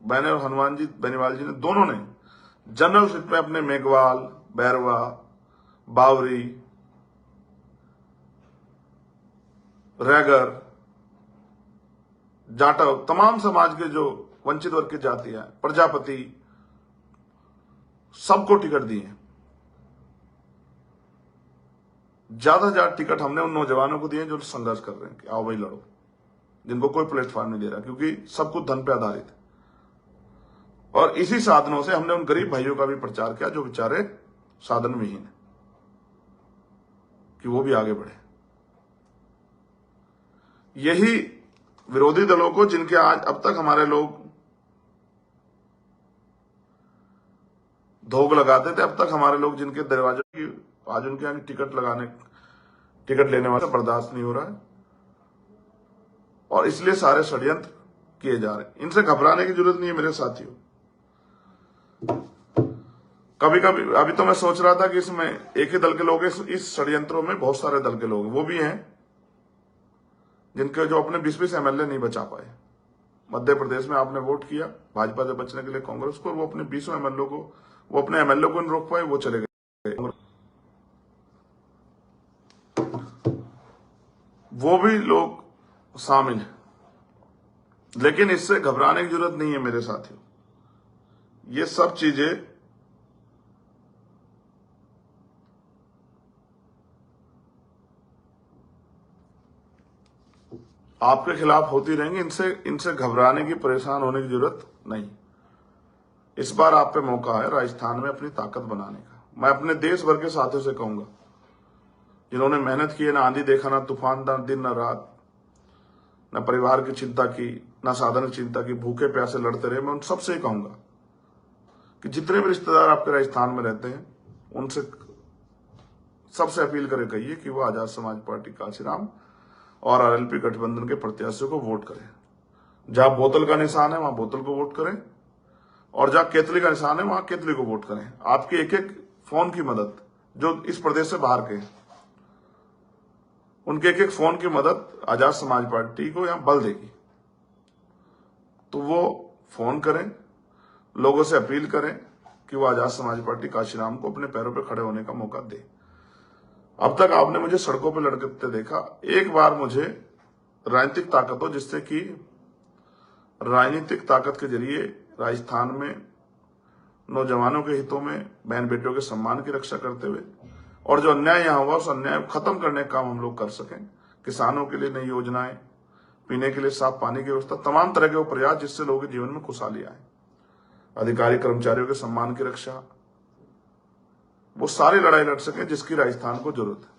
मैंने और हनुमान जी बेनीवाल जी ने, दोनों ने जनरल सीट पे अपने मेघवाल, बैरवा, बावरी, रैगर, जाटव, तमाम समाज के जो वंचित वर्ग की जातियां, प्रजापति, सबको टिकट दिए। ज्यादा ज्यादा टिकट हमने उन नौजवानों को दिए जो संघर्ष कर रहे हैं कि आओ भाई लड़ो, जिनको कोई प्लेटफॉर्म नहीं दे रहा, क्योंकि सब कुछ धन पे आधारित है। और इसी साधनों से हमने उन गरीब भाइयों का भी प्रचार किया जो बेचारे साधन विहीन है, कि वो भी आगे बढ़े। यही विरोधी दलों को, जिनके आज अब तक हमारे लोग धोख लगाते थे, अब तक हमारे लोग जिनके दरवाजे की आज उनके यहाँ टिकट लेने वाले बर्दाश्त नहीं हो रहा है, और इसलिए सारे षड्यंत्र किए जा रहे हैं। इनसे घबराने की जरूरत नहीं है मेरे साथियों। कभी कभी अभी तो मैं सोच रहा था कि इसमें एक ही दल के लोग, इस षड्यंत्रों में बहुत सारे दल के लोग, वो भी हैं जिनके जो अपने 20-20 एमएलए नहीं बचा पाए। मध्य प्रदेश में आपने वोट किया भाजपा से बचने के लिए कांग्रेस को, वो अपने 20 एमएलए को, वो अपने एमएलए को नहीं रोक पाए, वो चले गए। वो भी लोग शामिल हैं, लेकिन इससे घबराने की जरूरत नहीं है मेरे साथियों। ये सब चीजें आपके खिलाफ होती रहेंगी, इनसे घबराने की, परेशान होने की जरूरत नहीं। इस बार आप पे मौका है राजस्थान में अपनी ताकत बनाने का। मैं अपने देश भर के साथियों से कहूंगा, जिन्होंने मेहनत की है, ना आंधी देखा, ना तूफान, ना दिन ना रात, न परिवार की चिंता की, न साधन की चिंता की, भूखे प्यासे लड़ते रहे, मैं उन सबसे कहूंगा कि जितने भी रिश्तेदार आपके राजस्थान में रहते हैं, उनसे सबसे अपील करें, कहिए कि वो आजाद समाज पार्टी कांशीराम और आरएलपी गठबंधन के प्रत्याशियों को वोट करें। जहां बोतल का निशान है वहां बोतल को वोट करें, और जहां केतली का निशान है वहां केतली को वोट करें। आपके एक एक फोन की मदद, जो इस प्रदेश से बाहर के, उनके एक एक फोन की मदद आजाद समाज पार्टी को यहां बल देगी। तो वो फोन करें, लोगों से अपील करें कि वो आजाद समाज पार्टी कांशीराम को अपने पैरों पर खड़े होने का मौका दे। अब तक आपने मुझे सड़कों पर लड़ते देखा, एक बार मुझे राजनीतिक ताकत हो, जिससे कि राजनीतिक ताकत के जरिए राजस्थान में नौजवानों के हितों में, बहन बेटियों के सम्मान की रक्षा करते हुए, और जो अन्याय यहां हुआ उस अन्याय को खत्म करने का काम हम लोग कर सकें। किसानों के लिए नई योजनाएं, पीने के लिए साफ पानी की व्यवस्था, तमाम तरह के वो प्रयास जिससे लोगों के जीवन में खुशहाली आए, अधिकारी कर्मचारियों के सम्मान की रक्षा, वो सारी लड़ाई लड़ सके जिसकी राजस्थान को जरूरत है।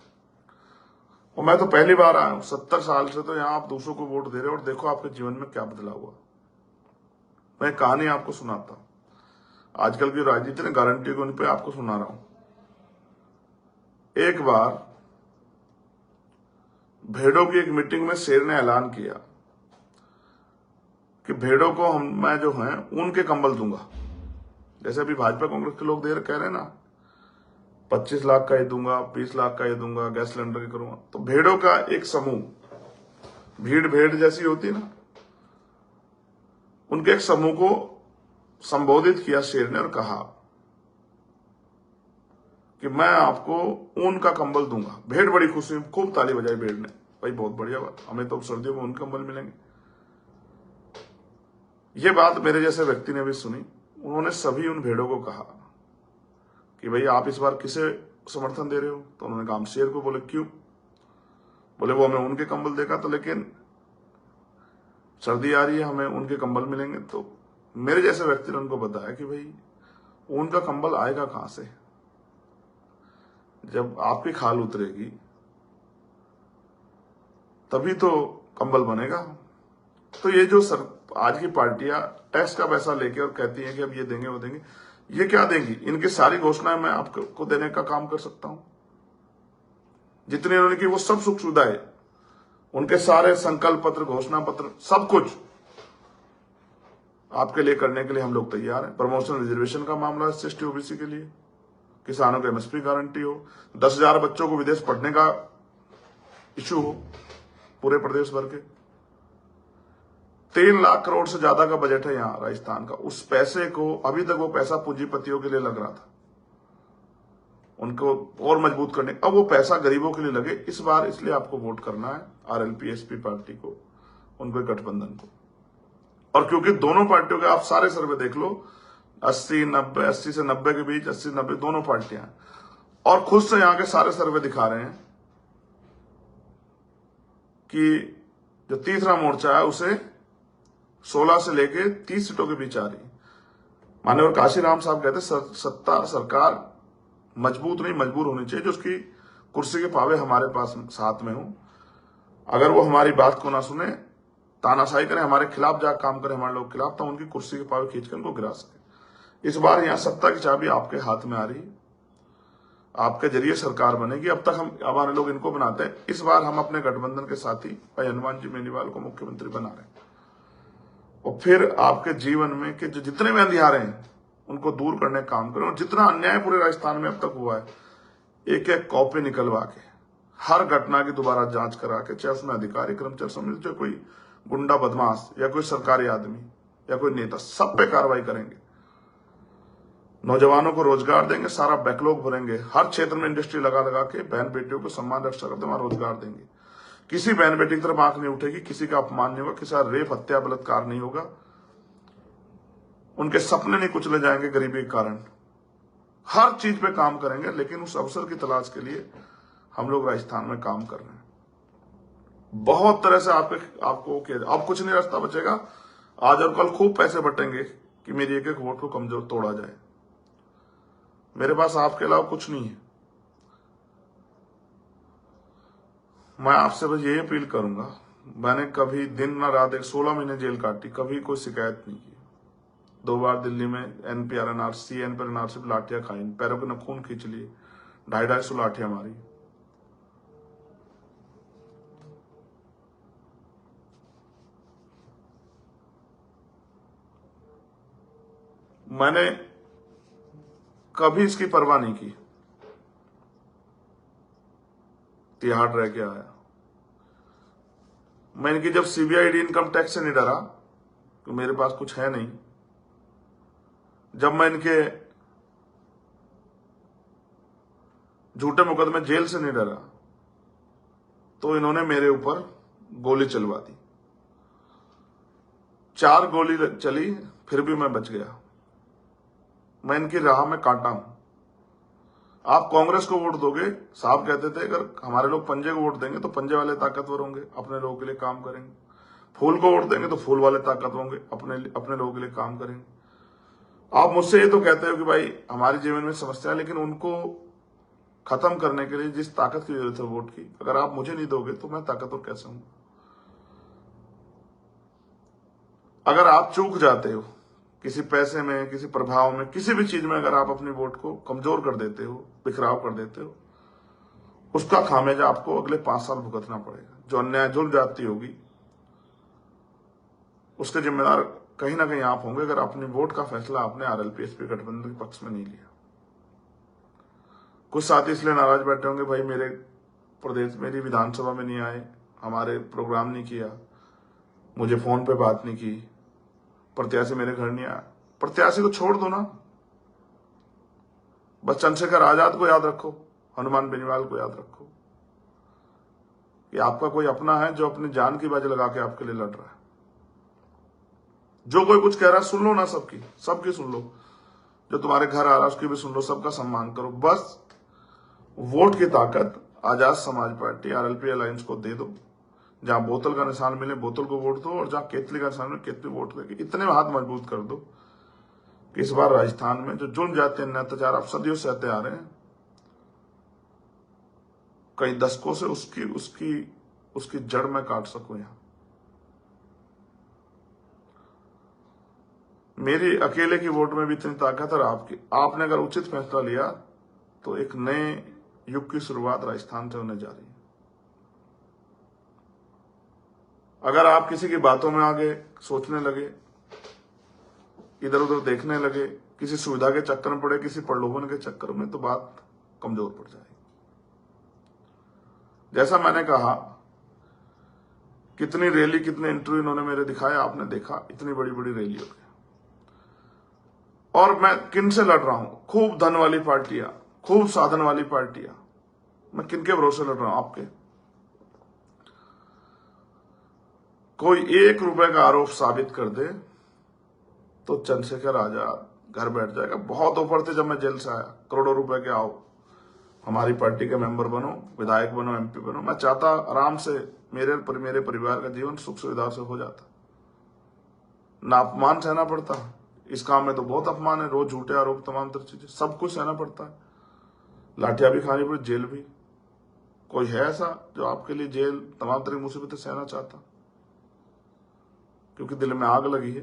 और मैं तो पहली बार आया हूं 70 साल से, तो यहां आप दूसरों को वोट दे रहे हो, और देखो आपके जीवन में क्या बदलाव हुआ। मैं कहानी आपको सुनाता हूं, आजकल की राजनीति ने गारंटी को उन पे आपको सुना रहा हूं। एक बार भेड़ों की एक मीटिंग में शेर ने ऐलान किया कि भेड़ों को मैं जो है ऊन के कंबल दूंगा। जैसे अभी भाजपा कांग्रेस के लोग कह रहे हैं ना, 25 लाख का ये दूंगा, 20 लाख का ये दूंगा, गैस सिलेंडर के करूंगा। तो भेड़ों का एक समूह, भीड़ भेड़ जैसी होती है ना, उनके एक समूह को संबोधित किया शेर ने और कहा कि मैं आपको ऊन का कंबल दूंगा। भेड़ बड़ी खुशी, खूब ताली बजाई भेड़ ने, भाई बहुत बढ़िया बात, हमें तो सर्दियों में ऊन कंबल मिलेंगे। ये बात मेरे जैसे व्यक्ति ने भी सुनी। उन्होंने सभी उन भेड़ों को कहा कि भाई आप इस बार किसे समर्थन दे रहे हो? तो उन्होंने कहा हम शेर को। बोले क्यों? बोले वो हमें उनके कंबल देगा तो, लेकिन सर्दी आ रही है, हमें उनके कंबल मिलेंगे। तो मेरे जैसे व्यक्ति ने उनको बताया कि भाई ऊन का कंबल आएगा कहां से? जब आपकी खाल उतरेगी तभी तो कंबल बनेगा। तो ये जो आज की पार्टियां टैक्स का पैसा लेके और कहती हैं कि अब ये देंगे वो देंगे, ये क्या देंगी? इनकी सारी घोषणाएं मैं आपको देने का काम कर सकता हूं। जितने इन्होंने की वो सब सुख सुविधाएं, उनके सारे संकल्प पत्र, घोषणा पत्र, सब कुछ आपके लिए करने के लिए हम लोग तैयार हैं। प्रमोशन रिजर्वेशन का मामला SC/ST OBC के लिए, किसानों को MSP गारंटी हो, 10,000 बच्चों को विदेश पढ़ने का इशू हो पूरे प्रदेश भर के। 3 लाख करोड़ से ज्यादा का बजट है यहां राजस्थान का। उस पैसे को, अभी तक वो पैसा पूंजीपतियों के लिए लग रहा था, उनको और मजबूत करने, अब वो पैसा गरीबों के लिए लगे। इस बार इसलिए आपको वोट करना है RLP SP पार्टी को, उनको गठबंधन को। और क्योंकि दोनों पार्टियों के आप सारे सर्वे देख लो, 80-90, 80 से 90 के बीच, 80-90 दोनों पार्टियां, और खुद से यहां के सारे सर्वे दिखा रहे हैं कि जो तीसरा मोर्चा है उसे 16 से लेके 30 सीटों के बीच आ रही है। माननीय काशीराम साहब कहते सत्ता सरकार मजबूत नहीं मजबूर होनी चाहिए, जो उसकी कुर्सी के पावे हमारे पास साथ में हो। अगर वो हमारी बात को ना सुने, तानाशाही करें, हमारे खिलाफ जा काम करें, हमारे लोग खिलाफ, तो उनकी कुर्सी के पावे खींचकर उनको गिरा सके। इस बार यहां सत्ता की चाबी आपके हाथ में आ रही है, आपके जरिए सरकार बनेगी। अब तक हम हमारे लोग इनको बनाते हैं, इस बार हम अपने गठबंधन के साथी भाई हनुमान जी बेनीवाल को मुख्यमंत्री बना रहे हैं। और फिर आपके जीवन में के जो जितने भी अंधियारे हैं उनको दूर करने का काम करें। और जितना अन्याय पूरे राजस्थान में अब तक हुआ है, एक एक कॉपी निकलवा के, हर घटना की दोबारा जांच करा के, चाहे उसमें अधिकारी कर्मचारी समझ, चाहे कोई गुंडा बदमाश या कोई सरकारी आदमी या कोई नेता, सब पे कार्रवाई करेंगे। नौजवानों को रोजगार देंगे, सारा बैकलॉग भरेंगे, हर क्षेत्र में इंडस्ट्री लगा लगा के बहन बेटियों को सम्मान रक्षा करते वहां रोजगार देंगे। किसी बहन बेटी की तरफ आंख नहीं उठेगी, किसी का अपमान नहीं होगा, किसी का रेप हत्या बलात्कार नहीं होगा, उनके सपने नहीं कुचले जाएंगे गरीबी के कारण। हर चीज पे काम करेंगे, लेकिन उस अवसर की तलाश के लिए हम लोग राजस्थान में काम कर रहे हैं। बहुत तरह से आपको अब कुछ नहीं रास्ता बचेगा। आज और कल खूब पैसे बटेंगे कि मेरी एक एक वोट को कमजोर तोड़ा जाए। मेरे पास आपके अलावा कुछ नहीं है। मैं आपसे बस यही अपील करूंगा, मैंने कभी दिन ना रात 16 महीने जेल काटी, कभी कोई शिकायत नहीं की। 2 बार दिल्ली में NPR NRC पे लाठियां खाई, पैरों के नखून खींच लिए, 250 लाठियां मारी। मैंने कभी इसकी परवाह नहीं की। तिहाड़ रह के आया मैं। इनकी जब CBID इनकम टैक्स से नहीं डरा कि मेरे पास कुछ है नहीं, जब मैं इनके झूठे मुकदमे जेल से नहीं डरा, तो इन्होंने मेरे ऊपर गोली चलवा दी। 4 गोली चली, फिर भी मैं बच गया। मैं इनकी राह में कांटा हूं। आप कांग्रेस को वोट दोगे, साहब कहते थे अगर हमारे लोग पंजे को वोट देंगे तो पंजे वाले ताकतवर होंगे, अपने लोगों के लिए काम करेंगे। फूल को वोट देंगे तो फूल वाले ताकतवर होंगे, अपने लोगों के लिए काम करेंगे। आप मुझसे ये तो कहते हो कि भाई हमारे जीवन में समस्या है, लेकिन उनको खत्म करने के लिए जिस ताकत की जरूरत है वोट की, अगर आप मुझे नहीं दोगे तो मैं ताकतवर कैसे हूं? अगर आप चूक जाते हो किसी पैसे में, किसी प्रभाव में, किसी भी चीज में, अगर आप अपनी वोट को कमजोर कर देते हो, बिखराव कर देते हो, उसका खामियाजा आपको अगले 5 साल भुगतना पड़ेगा। जो अन्याय जुल्म जाती होगी उसके जिम्मेदार कहीं ना कहीं आप होंगे, अगर अपनी वोट का फैसला आपने आरएलपी-एसपी गठबंधन के पक्ष में नहीं लिया। कुछ साथी इसलिए नाराज बैठे होंगे, भाई मेरे प्रदेश, मेरी विधानसभा में नहीं आए, हमारे प्रोग्राम नहीं किया, मुझे फोन पे बात नहीं की, प्रत्याशी मेरे घर नहीं आया। प्रत्याशी को छोड़ दो ना, बस चंद्रशेखर आजाद को याद रखो, हनुमान बेनीवाल को याद रखो कि आपका कोई अपना है जो अपनी जान की बाजी लगा के आपके लिए लड़ रहा है। जो कोई कुछ कह रहा है सुन लो ना, सबकी सुन लो, जो तुम्हारे घर आ रहा है उसकी भी सुन लो, सबका सम्मान करो। बस वोट की ताकत Azad Samaj party RLP alliance को दे दो। जहां बोतल का निशान मिले बोतल को वोट दो, और जहां केतली का निशान मिले केतली वोट देके इतने हाथ मजबूत कर दो कि इस बार राजस्थान में जो जुल्म जाते हैं, अत्याचार आप सदियों से सहते आ रहे हैं, कई दशकों से, उसकी जड़ में काट सको। यहां मेरी अकेले की वोट में भी इतनी ताकत है, आपने अगर उचित फैसला लिया तो एक नए युग की शुरुआत राजस्थान से होने जा रही है। अगर आप किसी की बातों में आगे सोचने लगे, इधर उधर देखने लगे, किसी सुविधा के चक्कर में पड़े, किसी प्रलोभन के चक्कर में, तो बात कमजोर पड़ जाएगी। जैसा मैंने कहा, कितनी रैली, कितने इंटरव्यू इन्होंने मेरे दिखाए, आपने देखा, इतनी बड़ी बड़ी रैली हो गई। और मैं किन से लड़ रहा हूं? खूब धन वाली पार्टियां, खूब साधन वाली पार्टियां। मैं किनके भरोसे लड़ रहा हूं? आपके। कोई 1 रुपए का आरोप साबित कर दे तो चंद्रशेखर आजाद घर बैठ जाएगा। बहुत ऑफर थे जब मैं जेल से आया, करोड़ों रुपए के, आओ हमारी पार्टी के मेंबर बनो, विधायक बनो, एमपी बनो। मैं चाहता आराम से मेरे परिवार का जीवन सुख सुविधा से हो जाता, ना अपमान सहना पड़ता। इस काम में तो बहुत अपमान है, रोज झूठे आरोप, तमाम तरह चीजें, सब कुछ सहना पड़ता है, लाठियां भी खानी पड़ी, जेल भी। कोई है ऐसा जो आपके लिए जेल, तमाम तरह की मुसीबतें सहना चाहता? क्योंकि दिल में आग लगी है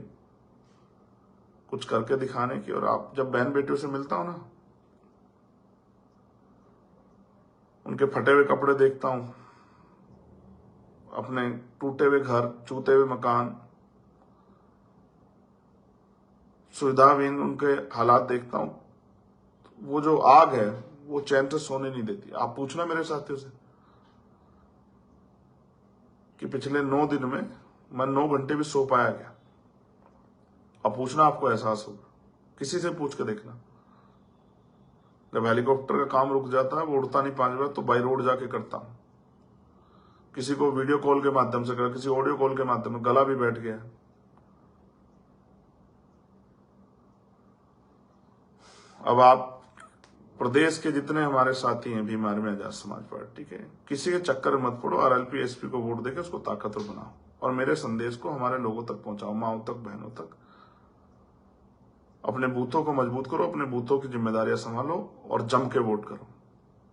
कुछ करके दिखाने की। और आप जब बहन बेटियों से मिलता हूं ना, उनके फटे हुए कपड़े देखता हूं, अपने टूटे हुए घर, चूते हुए मकान, सुविधाविहीन उनके हालात देखता हूं, वो जो आग है वो चैन से सोने नहीं देती। आप पूछना मेरे साथियों से कि पिछले 9 दिन में मैं 9 घंटे भी सो पाया क्या? अब पूछना, आपको एहसास होगा, किसी से पूछ के देखना। जब हेलीकॉप्टर का काम रुक जाता है, वो उड़ता नहीं 5 बार, तो बाई रोड जाके करता हूं। किसी को वीडियो कॉल के माध्यम से कर, किसी ऑडियो कॉल के माध्यम में, गला भी बैठ गया। अब आप प्रदेश के जितने हमारे साथी हैं भीम आर्मी आजाद समाज पार्टी के, किसी के चक्कर में मत पड़ो। आरएलपी एसपी को वोट देके उसको ताकतवर बनाओ, और मेरे संदेश को हमारे लोगों तक पहुंचाओ, माओ तक, बहनों तक। अपने बूथों को मजबूत करो, अपने बूथों की जिम्मेदारियां संभालो, और जम के वोट करो।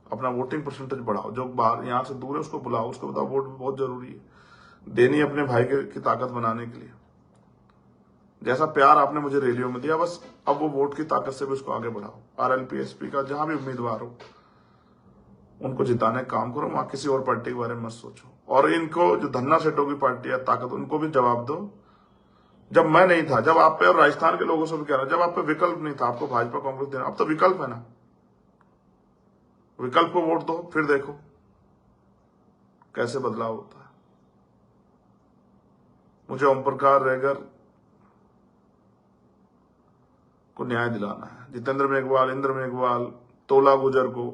अपना वोटिंग परसेंटेज बढ़ाओ। जो बाहर यहां से दूर है उसको बुलाओ, उसको बताओ वोट बहुत जरूरी है, देनी अपने भाई की ताकत बनाने के लिए। जैसा प्यार आपने मुझे रैलियों में दिया, बस अब वो वोट की ताकत से भी उसको आगे बढ़ाओ। आरएलपी एसपी का जहां भी उम्मीदवार हो, उनको जिताने का काम करो, वहां किसी और पार्टी के बारे में मत सोचो। और इनको जो धन्ना सेठों की पार्टी है, ताकत, उनको भी जवाब दो। जब मैं नहीं था, जब आप पे, और राजस्थान के लोगों से भी कह रहा हूं, जब आप पे विकल्प नहीं था, आपको भाजपा कांग्रेस देना, अब तो विकल्प है ना, विकल्प को वोट दो, फिर देखो कैसे बदलाव होता है। मुझे ओम प्रकाश रेगर को न्याय दिलाना है, जितेंद्र मेघवाल, इंद्र मेघवाल, तोला गुजर को,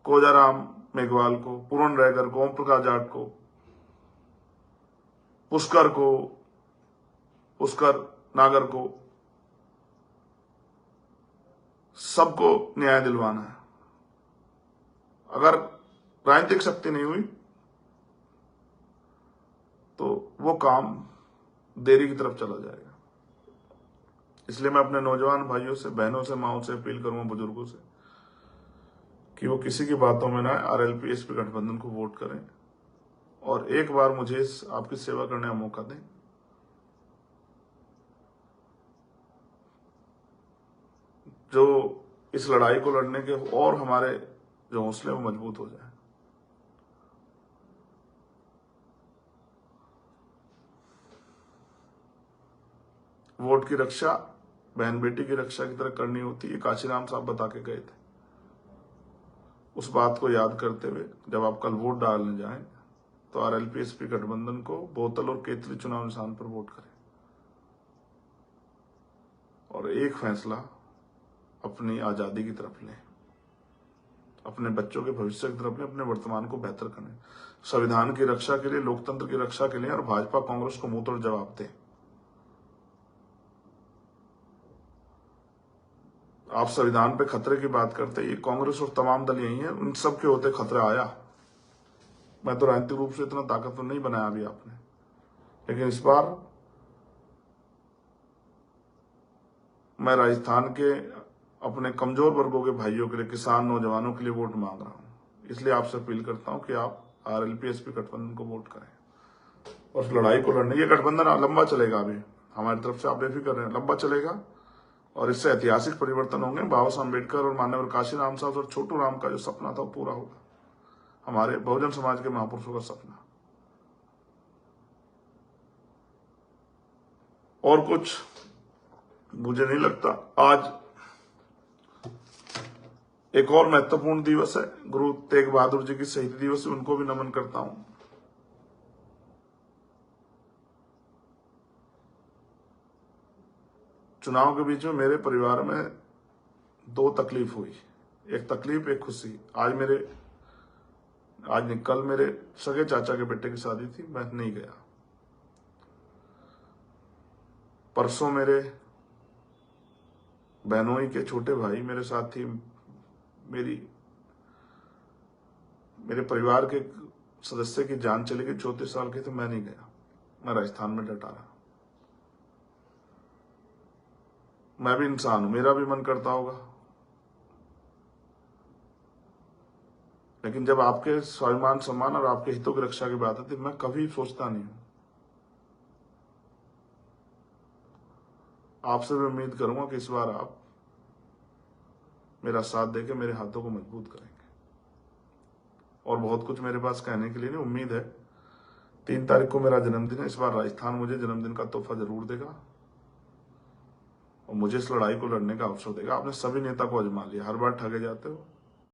कोजाराम मेघवाल को, पूर्ण रेगर को, ओम प्रकाश जाट को, पुष्कर नागर को, सबको न्याय दिलवाना है। अगर राजनीतिक शक्ति नहीं हुई तो वो काम देरी की तरफ चला जाएगा। इसलिए मैं अपने नौजवान भाइयों से, बहनों से, माओ से अपील करूंगा, बुजुर्गों से, कि वो किसी की बातों में ना आए, आरएलपी एसपी गठबंधन को वोट करें, और एक बार मुझे आपकी सेवा करने का मौका दें। जो इस लड़ाई को लड़ने के और हमारे जो हौसले वो मजबूत हो जाए। वोट की रक्षा बहन बेटी की रक्षा की तरह करनी होती है, ये काशीराम साहब बता के गए थे। उस बात को याद करते हुए जब आप कल वोट डालने जाएं तो आरएलपी-एसपी गठबंधन को बोतल और केतली चुनाव निशान पर वोट करें और एक फैसला अपनी आजादी की तरफ लें, अपने बच्चों के भविष्य की तरफ लें, अपने वर्तमान को बेहतर करें, संविधान की रक्षा के लिए, लोकतंत्र की रक्षा के लिए, और भाजपा कांग्रेस को मुंह तोड़ जवाब दें। आप संविधान पे खतरे की बात करते हैं, ये कांग्रेस और तमाम दल यही है, उन सब के होते खतरा आया। मैं तो राजनीतिक रूप से इतना ताकतवर नहीं बनाया अभी आपने, लेकिन इस बार मैं राजस्थान के अपने कमजोर वर्गों के भाइयों के लिए, किसान नौजवानों के लिए वोट मांग रहा हूं। इसलिए आपसे अपील करता हूं कि आप आरएलपी-एसपी गठबंधन को वोट करें और उस लड़ाई को लड़ने। ये गठबंधन लंबा चलेगा, अभी हमारी तरफ से आप बेफिक्र रहें, लंबा चलेगा और इससे ऐतिहासिक परिवर्तन होंगे। बाबा साहब अम्बेडकर और माननीय काशीराम साहब और छोटू राम का जो सपना था वो पूरा होगा, हमारे बहुजन समाज के महापुरुषों का सपना। और कुछ मुझे नहीं लगता। आज एक और महत्वपूर्ण दिवस है, गुरु तेग बहादुर जी की शहीदी दिवस है, उनको भी नमन करता हूं। चुनाव के बीच में मेरे परिवार में दो तकलीफ हुई, एक तकलीफ एक खुशी। कल मेरे सगे चाचा के बेटे की शादी थी, मैं नहीं गया। परसों मेरे बहनोई के छोटे भाई मेरे साथ थी, मेरे परिवार के सदस्य की जान चली गई, 34 साल के थे, मैं नहीं गया, मैं राजस्थान में डटा रहा। मैं भी इंसान हूं, मेरा भी मन करता होगा, लेकिन जब आपके स्वाभिमान सम्मान और आपके हितों की रक्षा की बात आती है, मैं कभी सोचता नहीं हूं। आपसे भी उम्मीद करूंगा कि इस बार आप मेरा साथ देके मेरे हाथों को मजबूत करेंगे। और बहुत कुछ मेरे पास कहने के लिए नहीं, उम्मीद है 3 तारीख को मेरा जन्मदिन है, इस बार राजस्थान मुझे जन्मदिन का तोहफा जरूर देगा और मुझे इस लड़ाई को लड़ने का अवसर देगा। आपने सभी नेता को आजमा लिया, हर बार ठगे जाते हो।